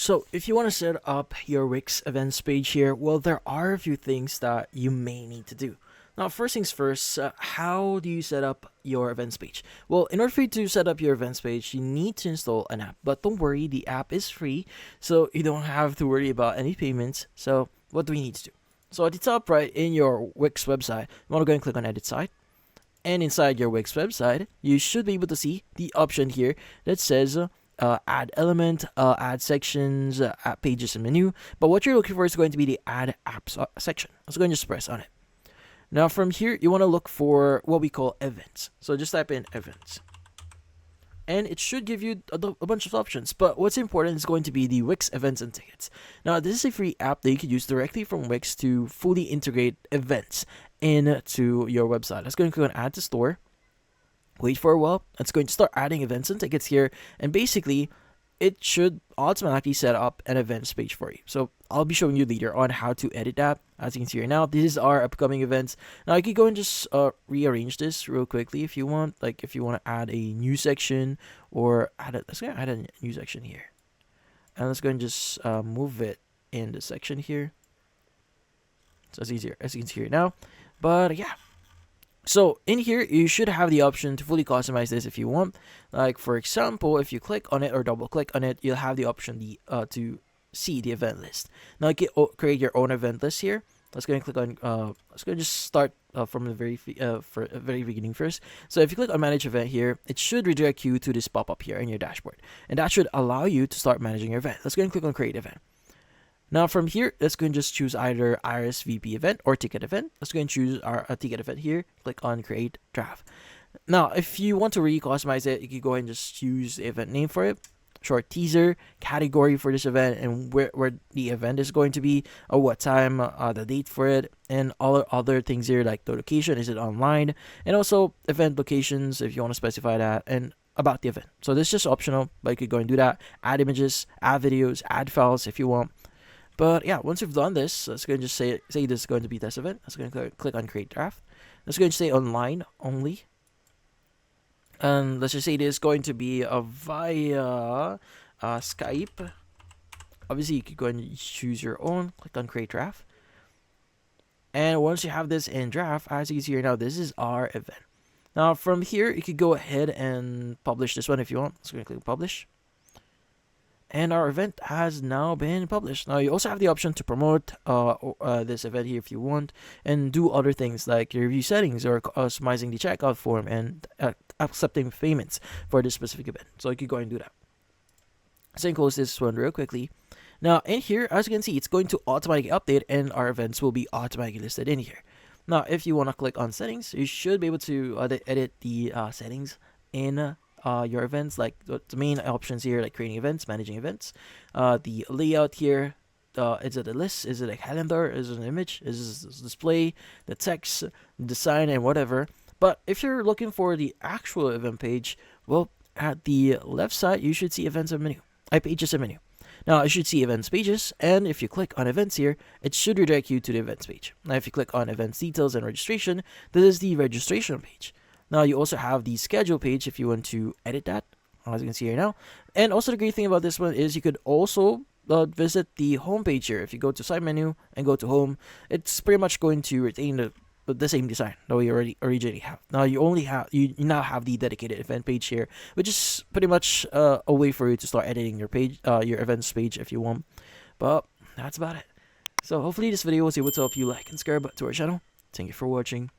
So if you want to set up your Wix Events page here, well, there are a few things that you may need to do. Now, first things first, how do you set up your events page? Well, in order for you to set up your events page, you need to install an app. But don't worry, the app is free, so you don't have to worry about any payments. So what do we need to do? So at the top right in your Wix website, you want to go and click on Edit Site. And inside your Wix website, you should be able to see the option here that says add element, add sections, add pages and menu. But what you're looking for is going to be the add apps section. Let's go and just press on it. Now from here, you want to look for what we call events. So just type in events. And it should give you a bunch of options. But what's important is going to be the Wix Events and Tickets. Now, this is a free app that you can use directly from Wix to fully integrate events into your website. Let's go and click on Add to Store. Wait for a while. It's going to start adding events and tickets here. And basically, it should automatically set up an events page for you. So I'll be showing you later on how to edit that. As you can see here now, this is our upcoming events. Now you can go and just rearrange this real quickly if you want. Like if you want to add a new section or let's go add a new section here. And let's go and just move it in the section here. So it's easier as you can see here now. But yeah. So in here, you should have the option to fully customize this if you want. Like for example, if you click on it or double click on it, you'll have the option to see the event list. Now you can create your own event list here. Let's go and click on. Let's go and just start from the very beginning first. So if you click on manage event here, it should redirect you to this pop-up here in your dashboard, and that should allow you to start managing your event. Let's go and click on create event. Now from here, let's go and just choose either RSVP event or ticket event. Let's go and choose our ticket event here. Click on create draft. Now, if you want to really customize it, you can go ahead and just choose the event name for it, short teaser, category for this event, and where the event is going to be, or what time, the date for it, and all other things here like the location, is it online, and also event locations if you want to specify that, and about the event. So this is just optional, but you could go and do that. Add images, add videos, add files if you want. But yeah, once you've done this, let's go and just say this is going to be test event. Let's go and click on create draft. Let's go and say online only. And let's just say this is going to be via Skype. Obviously, you could go and choose your own. Click on create draft. And once you have this in draft, as you can see here now, this is our event. Now from here, you could go ahead and publish this one if you want. Let's go and click publish. And our event has now been published. Now you also have the option to promote this event here if you want, and do other things like your review settings or customizing the checkout form and accepting payments for this specific event. So you can go and do that. So you can close this one real quickly. Now in here, as you can see, it's going to automatically update and our events will be automatically listed in here. Now if you want to click on settings, you should be able to edit the settings in your events, like the main options here, like creating events, managing events, the layout here, is it a list, is it a calendar, is it an image, is it a display, the text, design, and whatever. But if you're looking for the actual event page, well, at the left side you should see events and menu, pages and menu. Now you should see events pages, and if you click on events here, it should redirect you to the events page. Now if you click on events details and registration, this is the registration page. Now you also have the schedule page if you want to edit that, as you can see here now. And also the great thing about this one is you could also visit the home page here. If you go to side menu and go to home, it's pretty much going to retain the same design that we originally have. Now you now have the dedicated event page here, which is pretty much a way for you to start editing your page, your events page if you want. But that's about it. So hopefully this video was able to help you like and subscribe to our channel. Thank you for watching.